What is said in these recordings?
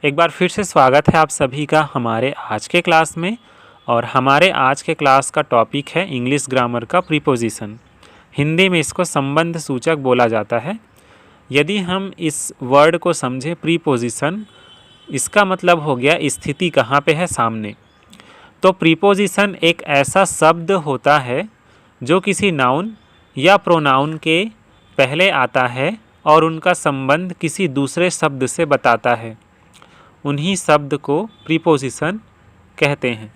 एक बार फिर से स्वागत है आप सभी का हमारे आज के क्लास में। और हमारे आज के क्लास का टॉपिक है इंग्लिश ग्रामर का प्रीपोजिशन। हिंदी में इसको संबंध सूचक बोला जाता है। यदि हम इस वर्ड को समझें प्रीपोजिशन, इसका मतलब हो गया स्थिति कहाँ पे है, सामने। तो प्रीपोजिशन एक ऐसा शब्द होता है जो किसी नाउन या प्रोनाउन के पहले आता है और उनका संबंध किसी दूसरे शब्द से बताता है। उन्हीं शब्द को प्रीपोजिशन कहते हैं।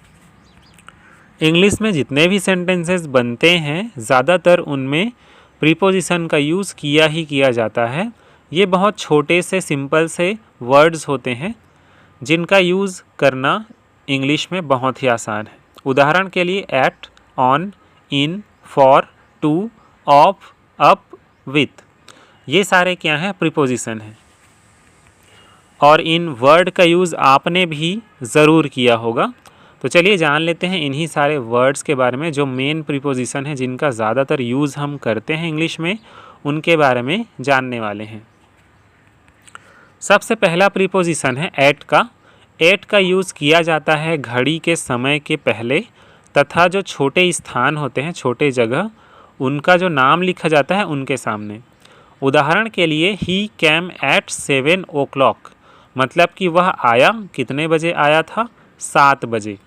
इंग्लिश में जितने भी सेंटेंसेस बनते हैं ज़्यादातर उनमें प्रीपोजिशन का यूज़ किया ही किया जाता है। ये बहुत छोटे से सिंपल से वर्ड्स होते हैं जिनका यूज़ करना इंग्लिश में बहुत ही आसान है। उदाहरण के लिए at, on, in, for, to, of, up, with, ये सारे क्या हैं, प्रीपोजिशन हैं। और इन वर्ड का यूज़ आपने भी ज़रूर किया होगा। तो चलिए जान लेते हैं इन्हीं सारे वर्ड्स के बारे में, जो मेन प्रीपोजिशन है जिनका ज़्यादातर यूज़ हम करते हैं इंग्लिश में, उनके बारे में जानने वाले हैं। सबसे पहला प्रीपोजिशन है एट का। एट का यूज़ किया जाता है घड़ी के समय के पहले तथा जो छोटे स्थान होते हैं, छोटे जगह, उनका जो नाम लिखा जाता है उनके सामने। उदाहरण के लिए ही कैम एट 7 o'clock, मतलब कि वह आया, कितने बजे आया था, 7 बजे।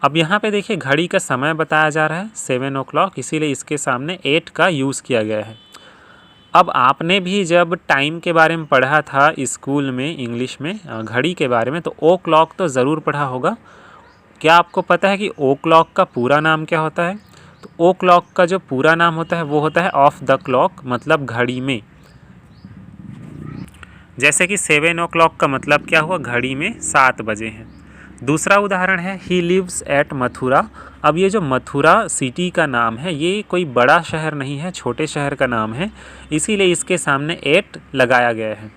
अब यहाँ पे देखिए घड़ी का समय बताया जा रहा है 7 o'clock, इसीलिए इसके सामने 8 का यूज़ किया गया है। अब आपने भी जब टाइम के बारे में पढ़ा था स्कूल में, इंग्लिश में घड़ी के बारे में, तो ओ क्लॉक तो ज़रूर पढ़ा होगा। क्या आपको पता है कि ओ क्लॉक का पूरा नाम क्या होता है? तो ओ क्लॉक का जो पूरा नाम होता है वो होता है ऑफ द क्लॉक, मतलब घड़ी में। जैसे कि 7 o'clock का मतलब क्या हुआ, घड़ी में 7 बजे हैं। दूसरा उदाहरण है ही लिव्स एट मथुरा। अब ये जो मथुरा सिटी का नाम है, ये कोई बड़ा शहर नहीं है, छोटे शहर का नाम है, इसीलिए इसके सामने 8 लगाया गया है।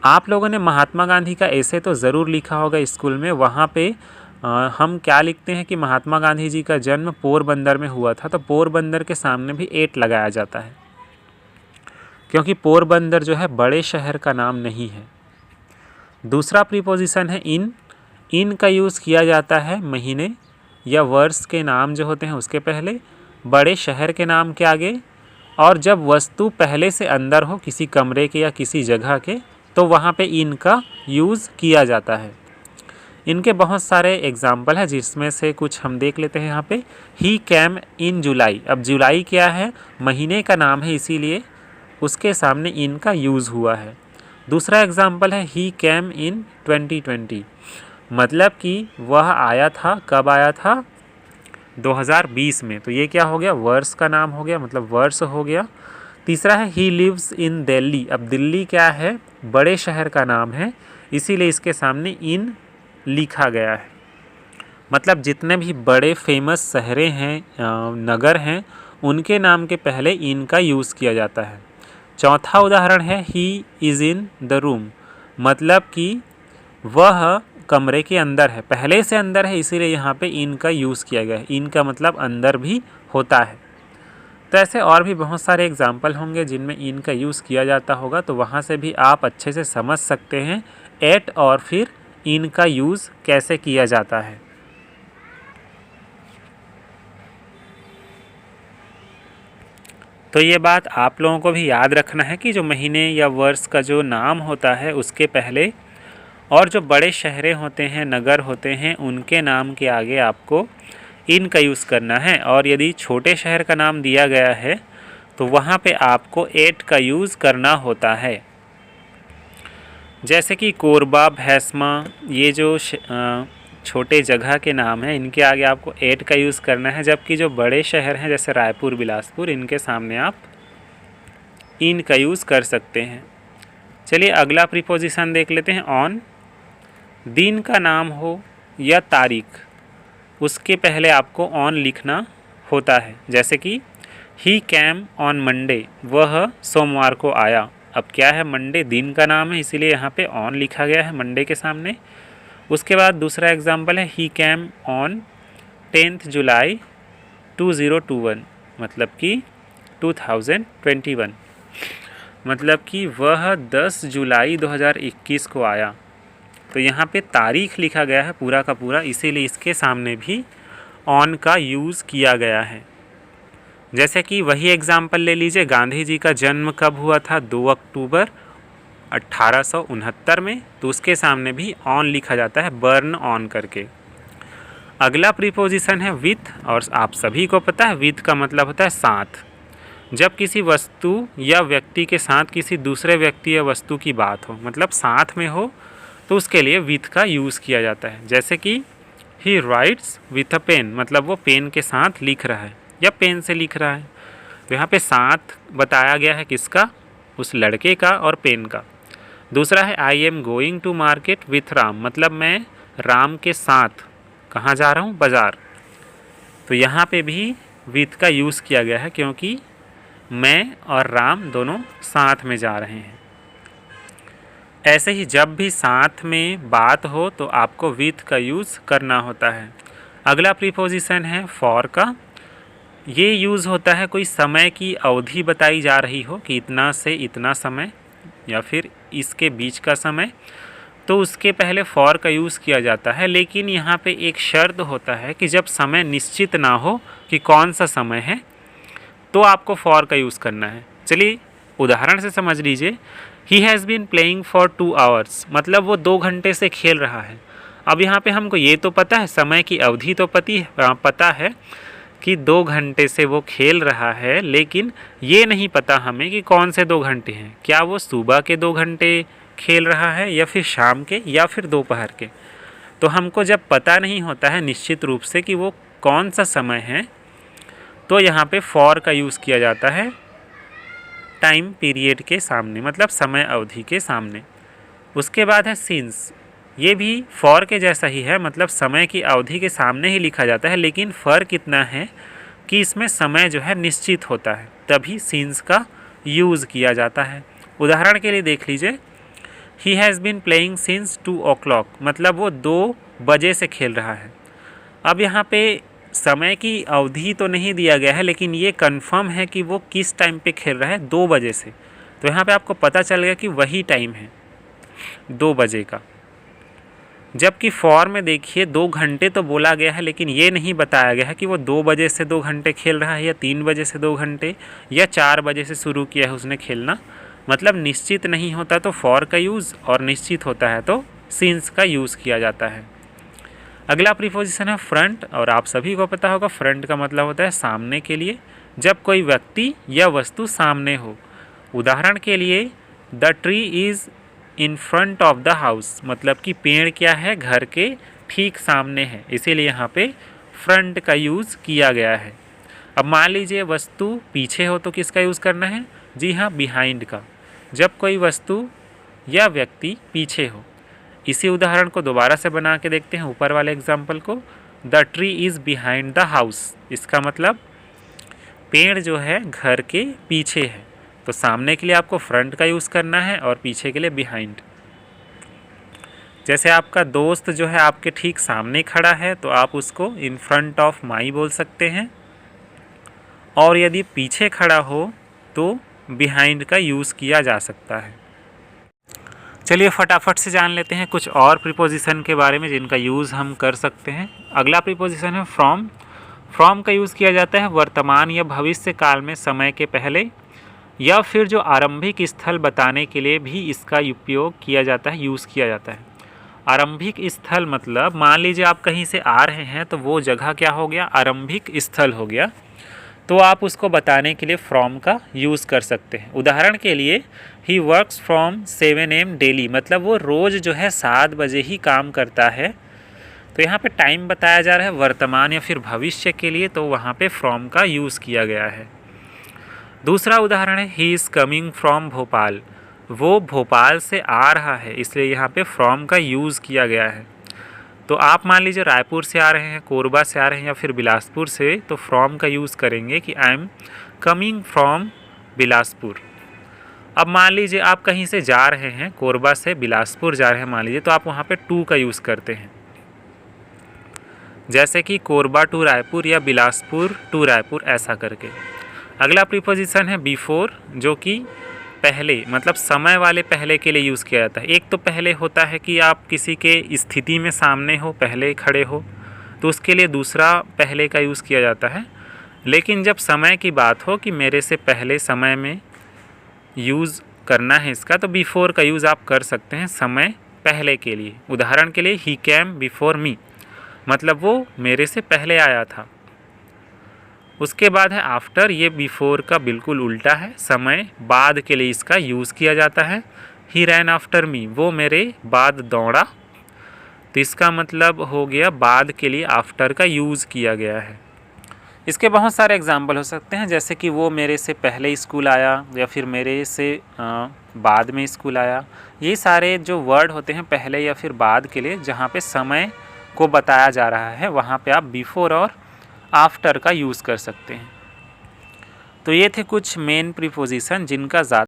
आप लोगों ने महात्मा गांधी का ऐसे तो ज़रूर लिखा होगा स्कूल में। वहाँ पे हम क्या लिखते हैं कि महात्मा गांधी जी का जन्म पोरबंदर में हुआ था, तो पोरबंदर के सामने भी 8 लगाया जाता है, क्योंकि पोरबंदर जो है बड़े शहर का नाम नहीं है। दूसरा प्रीपोजिशन है इन। इन का यूज़ किया जाता है महीने या वर्ष के नाम जो होते हैं उसके पहले, बड़े शहर के नाम के आगे, और जब वस्तु पहले से अंदर हो किसी कमरे के या किसी जगह के, तो वहाँ पे इन का यूज़ किया जाता है। इनके बहुत सारे एग्जाम्पल हैं, जिसमें से कुछ हम देख लेते हैं यहाँ पे। ही कैम इन जुलाई। अब जुलाई क्या है, महीने का नाम है, इसीलिए उसके सामने इन का यूज़ हुआ है। दूसरा एग्जाम्पल है ही कैम इन 2020, मतलब कि वह आया था, कब आया था, 2020 में। तो ये क्या हो गया, वर्ष का नाम हो गया, मतलब वर्ष हो गया। तीसरा है ही लिव्स इन दिल्ली। अब दिल्ली क्या है, बड़े शहर का नाम है, इसीलिए इसके सामने इन लिखा गया है। मतलब जितने भी बड़े फेमस शहरें हैं, नगर हैं, उनके नाम के पहले इन का यूज़ किया जाता है। चौथा उदाहरण है he is in the room, मतलब कि वह कमरे के अंदर है, पहले से अंदर है, इसीलिए यहाँ पे इन का यूज़ किया गया है। इन का मतलब अंदर भी होता है। तो ऐसे और भी बहुत सारे एग्जाम्पल होंगे जिनमें इन का यूज़ किया जाता होगा, तो वहाँ से भी आप अच्छे से समझ सकते हैं एट और फिर इन का यूज़ कैसे किया जाता है। तो ये बात आप लोगों को भी याद रखना है कि जो महीने या वर्ष का जो नाम होता है उसके पहले, और जो बड़े शहरें होते हैं, नगर होते हैं, उनके नाम के आगे आपको इन का यूज़ करना है। और यदि छोटे शहर का नाम दिया गया है तो वहाँ पे आपको एट का यूज़ करना होता है। जैसे कि कोरबा, भैंसमा, ये जो छोटे जगह के नाम हैं, इनके आगे आपको एट का यूज़ करना है। जबकि जो बड़े शहर हैं जैसे रायपुर, बिलासपुर, इनके सामने आप इन का यूज़ कर सकते हैं। चलिए अगला प्रीपोजिशन देख लेते हैं ऑन। दिन का नाम हो या तारीख, उसके पहले आपको ऑन लिखना होता है। जैसे कि ही कैम ऑन मंडे, वह सोमवार को आया। अब क्या है, मंडे दिन का नाम है, इसीलिए यहाँ पे ऑन लिखा गया है मंडे के सामने। उसके बाद दूसरा एग्जाम्पल है ही कैम ऑन 10 जुलाई 2021, मतलब कि 2021, मतलब कि वह 10 जुलाई 2021 को आया। तो यहाँ पे तारीख लिखा गया है पूरा का पूरा, इसीलिए इसके सामने भी ऑन का यूज़ किया गया है। जैसे कि वही एग्जाम्पल ले लीजिए, गांधी जी का जन्म कब हुआ था? 2 अक्टूबर 1869 में, तो उसके सामने भी ऑन लिखा जाता है, बर्न ऑन करके। अगला प्रीपोजिशन है विथ, और आप सभी को पता है विथ का मतलब होता है साथ। जब किसी वस्तु या व्यक्ति के साथ किसी दूसरे व्यक्ति या वस्तु की बात हो, मतलब साथ में हो, तो उसके लिए विथ का यूज़ किया जाता है। जैसे कि he writes with a pen, मतलब वो पेन के साथ लिख रहा है या पेन से लिख रहा है। तो यहाँ पे साथ बताया गया है किसका? उस लड़के का और पेन का। दूसरा है I am going to market with Ram, मतलब मैं राम के साथ कहाँ जा रहा हूँ? बाज़ार। तो यहाँ पे भी विथ का यूज़ किया गया है क्योंकि मैं और राम दोनों साथ में जा रहे हैं। ऐसे ही जब भी साथ में बात हो तो आपको विथ का यूज़ करना होता है। अगला प्रीपोजिशन है फॉर का। ये यूज़ होता है कोई समय की अवधि बताई जा रही हो कि इतना से इतना समय या फिर इसके बीच का समय, तो उसके पहले फॉर का यूज़ किया जाता है। लेकिन यहाँ पे एक शर्त होता है कि जब समय निश्चित ना हो कि कौन सा समय है, तो आपको फॉर का यूज़ करना है। चलिए उदाहरण से समझ लीजिए, he has been playing for 2 hours, मतलब वो 2 घंटे से खेल रहा है। अब यहाँ पे हमको ये तो पता है, समय की अवधि तो पता है कि 2 घंटे से वो खेल रहा है, लेकिन ये नहीं पता हमें कि कौन से 2 घंटे हैं। क्या वो सुबह के 2 घंटे खेल रहा है या फिर शाम के या फिर दोपहर के? तो हमको जब पता नहीं होता है निश्चित रूप से कि वो कौन सा समय है, तो यहाँ पे फॉर का यूज़ किया जाता है टाइम पीरियड के सामने, मतलब समय अवधि के सामने। उसके बाद है सिंस। ये भी फॉर के जैसा ही है, मतलब समय की अवधि के सामने ही लिखा जाता है, लेकिन फ़र्क इतना है कि इसमें समय जो है निश्चित होता है, तभी सिंस का यूज़ किया जाता है। उदाहरण के लिए देख लीजिए, he has been playing since 2 o'clock, मतलब वो 2 बजे से खेल रहा है। अब यहाँ पे समय की अवधि तो नहीं दिया गया है, लेकिन ये कंफर्म है कि वो किस टाइम पे खेल रहा है, 2 बजे से। तो यहाँ पे आपको पता चल गया कि वही टाइम है 2 बजे का। जबकि फॉर में देखिए 2 घंटे तो बोला गया है, लेकिन ये नहीं बताया गया है कि वो 2 बजे से 2 घंटे खेल रहा है या 3 बजे से 2 घंटे या 4 बजे से शुरू किया है उसने खेलना। मतलब निश्चित नहीं होता तो फॉर का यूज़, और निश्चित होता है तो सिंस का यूज़ किया जाता है। अगला प्रीपोजिशन है फ्रंट, और आप सभी को पता होगा फ्रंट का मतलब होता है सामने के लिए, जब कोई व्यक्ति या वस्तु सामने हो। उदाहरण के लिए, the tree is in front of the house, मतलब कि पेड़ क्या है? घर के ठीक सामने है, इसीलिए यहाँ पे फ्रंट का यूज़ किया गया है। अब मान लीजिए वस्तु पीछे हो तो किसका यूज़ करना है? जी हाँ, बिहाइंड का, जब कोई वस्तु या व्यक्ति पीछे हो। इसी उदाहरण को दोबारा से बना के देखते हैं, ऊपर वाले एग्जाम्पल को। The tree is behind the house, इसका मतलब पेड़ जो है घर के पीछे है, तो सामने के लिए आपको फ्रंट का यूज़ करना है और पीछे के लिए बिहाइंड। जैसे आपका दोस्त जो है आपके ठीक सामने खड़ा है, तो आप उसको इन फ्रंट ऑफ माई बोल सकते हैं, और यदि पीछे खड़ा हो तो बिहाइंड का यूज़ किया जा सकता है। चलिए फटाफट से जान लेते हैं कुछ और प्रीपोजिशन के बारे में जिनका यूज़ हम कर सकते हैं। अगला प्रीपोजिशन है फ्रॉम। फ्रॉम का यूज़ किया जाता है वर्तमान या भविष्य काल में समय के पहले, या फिर जो आरंभिक स्थल बताने के लिए भी इसका उपयोग किया जाता है, यूज़ किया जाता है। आरंभिक स्थल मतलब मान लीजिए आप कहीं से आ रहे हैं, तो वो जगह क्या हो गया? आरंभिक स्थल हो गया। तो आप उसको बताने के लिए फ्रॉम का यूज़ कर सकते हैं। उदाहरण के लिए, he works from 7 AM daily, मतलब वो रोज़ जो है 7 बजे ही काम करता है। तो यहाँ पे टाइम बताया जा रहा है वर्तमान या फिर भविष्य के लिए, तो वहाँ पे फ्रॉम का यूज़ किया गया है। दूसरा उदाहरण है, he is coming from Bhopal, वो भोपाल से आ रहा है, इसलिए यहाँ पे फ्रॉम का यूज़ किया गया है। तो आप मान लीजिए रायपुर से आ रहे हैं, कोरबा से आ रहे हैं या फिर बिलासपुर से, तो फ्रॉम का यूज़ करेंगे कि I am coming from Bilaspur. अब मान लीजिए आप कहीं से जा रहे हैं, कोरबा से बिलासपुर जा रहे हैं मान लीजिए, तो आप वहाँ पे टू का यूज़ करते हैं, जैसे कि कोरबा टू रायपुर या बिलासपुर टू रायपुर, ऐसा करके। अगला प्रीपोजिशन है बिफोर, जो कि पहले मतलब समय वाले पहले के लिए यूज़ किया जाता है। एक तो पहले होता है कि आप किसी के स्थिति में सामने हो, पहले खड़े हो, तो उसके लिए दूसरा पहले का यूज़ किया जाता है। लेकिन जब समय की बात हो कि मेरे से पहले समय में यूज़ करना है इसका, तो बिफोर का यूज़ आप कर सकते हैं समय पहले के लिए। उदाहरण के लिए ही कैम बिफोर मी, मतलब वो मेरे से पहले आया था। उसके बाद है आफ्टर, ये बिफोर का बिल्कुल उल्टा है, समय बाद के लिए इसका यूज़ किया जाता है। ही रैन आफ्टर मी, वो मेरे बाद दौड़ा, तो इसका मतलब हो गया बाद के लिए आफ्टर का यूज़ किया गया है। इसके बहुत सारे एग्जाम्पल हो सकते हैं, जैसे कि वो मेरे से पहले स्कूल आया या फिर मेरे से बाद में स्कूल आया। ये सारे जो वर्ड होते हैं पहले या फिर बाद के लिए, जहाँ पे समय को बताया जा रहा है, वहाँ पे आप बिफोर और आफ्टर का यूज़ कर सकते हैं। तो ये थे कुछ मेन प्रीपोजिशन जिनका ज़्यादा